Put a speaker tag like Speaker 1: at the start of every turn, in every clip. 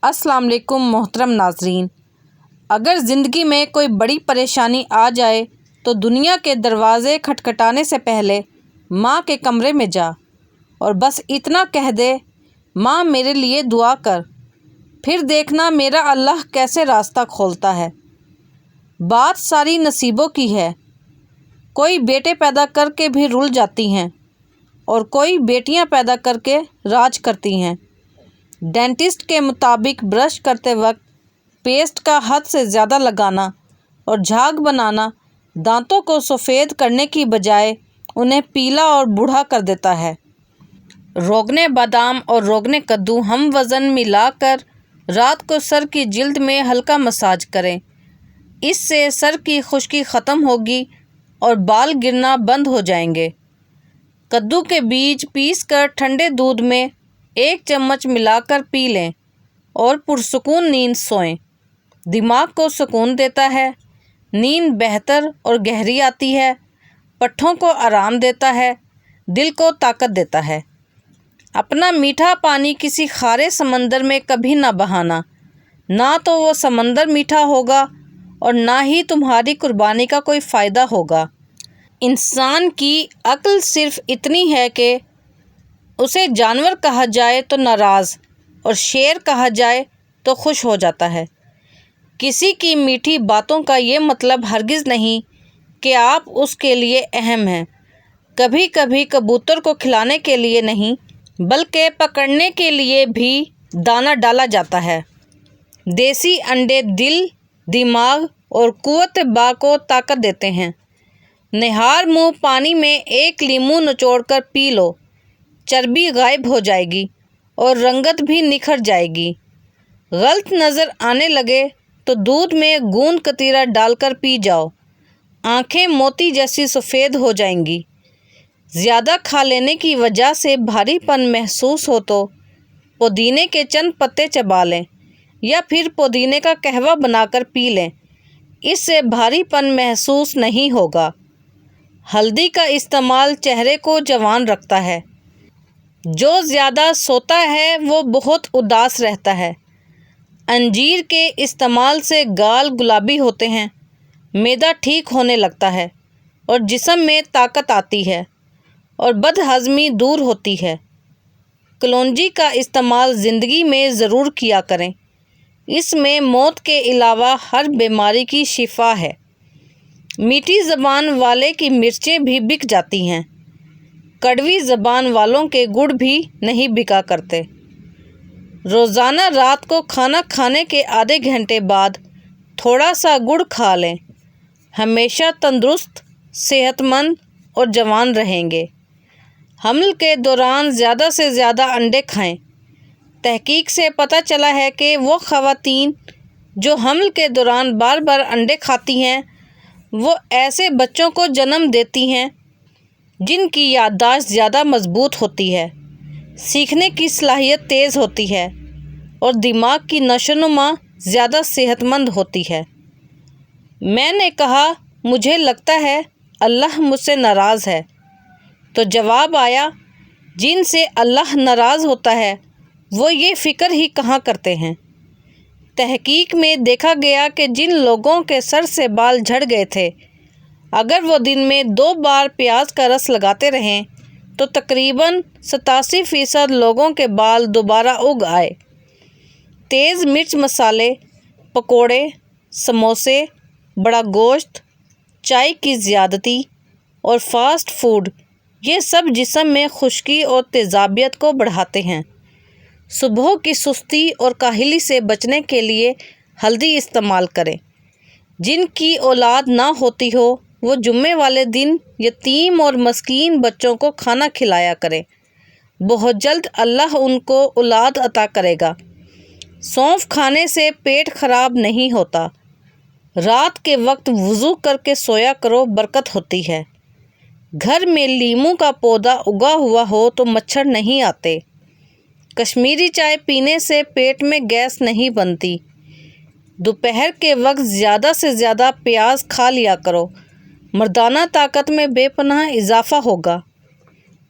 Speaker 1: السلام علیکم محترم ناظرین، اگر زندگی میں کوئی بڑی پریشانی آ جائے تو دنیا کے دروازے کھٹکھٹانے سے پہلے ماں کے کمرے میں جا اور بس اتنا کہہ دے، ماں میرے لیے دعا کر، پھر دیکھنا میرا اللہ کیسے راستہ کھولتا ہے۔ بات ساری نصیبوں کی ہے، کوئی بیٹے پیدا کر کے بھی رل جاتی ہیں اور کوئی بیٹیاں پیدا کر کے راج کرتی ہیں۔ ڈینٹسٹ کے مطابق برش کرتے وقت پیسٹ کا حد سے زیادہ لگانا اور جھاگ بنانا دانتوں کو سفید کرنے کی بجائے انہیں پیلا اور بوڑھا کر دیتا ہے۔ روغن بادام اور روغن کدو ہم وزن ملا کر رات کو سر کی جلد میں ہلکا مساج کریں، اس سے سر کی خشکی ختم ہوگی اور بال گرنا بند ہو جائیں گے۔ کدو کے بیج پیس کر ٹھنڈے دودھ میں 1 چمچ ملا کر پی لیں اور پرسکون نیند سوئیں۔ دماغ کو سکون دیتا ہے، نیند بہتر اور گہری آتی ہے، پٹھوں کو آرام دیتا ہے، دل کو طاقت دیتا ہے۔ اپنا میٹھا پانی کسی کھارے سمندر میں کبھی نہ بہانا، نہ تو وہ سمندر میٹھا ہوگا اور نہ ہی تمہاری قربانی کا کوئی فائدہ ہوگا۔ انسان کی عقل صرف اتنی ہے کہ اسے جانور کہا جائے تو ناراض اور شیر کہا جائے تو خوش ہو جاتا ہے۔ کسی کی میٹھی باتوں کا یہ مطلب ہرگز نہیں کہ آپ اس کے لیے اہم ہیں۔ کبھی کبھی کبوتر کو کھلانے کے لیے نہیں بلکہ پکڑنے کے لیے بھی دانہ ڈالا جاتا ہے۔ دیسی انڈے دل، دماغ اور قوت باں کو طاقت دیتے ہیں۔ نہار منہ پانی میں 1 لیموں نچوڑ کر پی لو، چربی غائب ہو جائے گی اور رنگت بھی نکھر جائے گی۔ غلط نظر آنے لگے تو دودھ میں گوند کتیرا ڈال کر پی جاؤ، آنکھیں موتی جیسی سفید ہو جائیں گی۔ زیادہ کھا لینے کی وجہ سے بھاری پن محسوس ہو تو پودینے کے چند پتے چبا لیں یا پھر پودینے کا قہوہ بنا کر پی لیں، اس سے بھاری پن محسوس نہیں ہوگا۔ ہلدی کا استعمال چہرے کو جوان رکھتا ہے۔ جو زیادہ سوتا ہے وہ بہت اداس رہتا ہے۔ انجیر کے استعمال سے گال گلابی ہوتے ہیں، معدہ ٹھیک ہونے لگتا ہے اور جسم میں طاقت آتی ہے اور بد ہضمی دور ہوتی ہے۔ کلونجی کا استعمال زندگی میں ضرور کیا کریں، اس میں موت کے علاوہ ہر بیماری کی شفا ہے۔ میٹھی زبان والے کی مرچیں بھی بک جاتی ہیں، کڑوی زبان والوں کے گڑ بھی نہیں بکا کرتے۔ روزانہ رات کو کھانا کھانے کے آدھے گھنٹے بعد تھوڑا سا گڑ کھا لیں، ہمیشہ تندرست، صحت مند اور جوان رہیں گے۔ حمل کے دوران زیادہ سے زیادہ انڈے کھائیں۔ تحقیق سے پتہ چلا ہے کہ وہ خواتین جو حمل کے دوران بار بار انڈے کھاتی ہیں وہ ایسے بچوں کو جنم دیتی ہیں جن کی یادداشت زیادہ مضبوط ہوتی ہے، سیکھنے کی صلاحیت تیز ہوتی ہے اور دماغ کی نشو و نما زیادہ صحت مند ہوتی ہے۔ میں نے کہا، مجھے لگتا ہے اللہ مجھ سے ناراض ہے، تو جواب آیا، جن سے اللہ ناراض ہوتا ہے وہ یہ فکر ہی کہاں کرتے ہیں۔ تحقیق میں دیکھا گیا کہ جن لوگوں کے سر سے بال جھڑ گئے تھے، اگر وہ دن میں 2 بار پیاز کا رس لگاتے رہیں تو تقریباً 87% لوگوں کے بال دوبارہ اگ آئے۔ تیز مرچ مسالے، پکوڑے، سموسے، بڑا گوشت، چائے کی زیادتی اور فاسٹ فوڈ، یہ سب جسم میں خشکی اور تیزابیت کو بڑھاتے ہیں۔ صبح کی سستی اور کاہلی سے بچنے کے لیے ہلدی استعمال کریں۔ جن کی اولاد نہ ہوتی ہو وہ جمعے والے دن یتیم اور مسکین بچوں کو کھانا کھلایا کریں، بہت جلد اللہ ان کو اولاد عطا کرے گا۔ سونف کھانے سے پیٹ خراب نہیں ہوتا۔ رات کے وقت وضو کر کے سویا کرو، برکت ہوتی ہے۔ گھر میں لیموں کا پودا اگا ہوا ہو تو مچھر نہیں آتے۔ کشمیری چائے پینے سے پیٹ میں گیس نہیں بنتی۔ دوپہر کے وقت زیادہ سے زیادہ پیاز کھا لیا کرو، مردانہ طاقت میں بے پناہ اضافہ ہوگا۔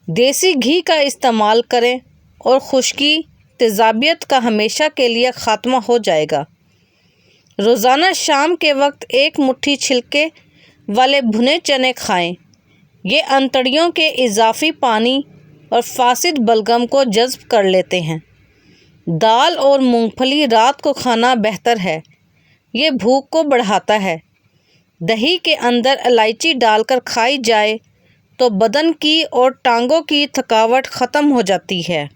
Speaker 1: دیسی گھی کا استعمال کریں اور خشکی، تیزابیت کا ہمیشہ کے لیے خاتمہ ہو جائے گا۔ روزانہ شام کے وقت ایک مٹھی چھلکے والے بھنے چنے کھائیں۔ یہ انتڑیوں کے اضافی پانی اور فاسد بلغم کو جذب کر لیتے ہیں۔ دال اور مونگ پھلی رات کو کھانا بہتر ہے، یہ بھوک کو بڑھاتا ہے۔ دہی کے اندر الائچی ڈال کر کھائی جائے تو بدن کی اور ٹانگوں کی تھکاوٹ ختم ہو جاتی ہے۔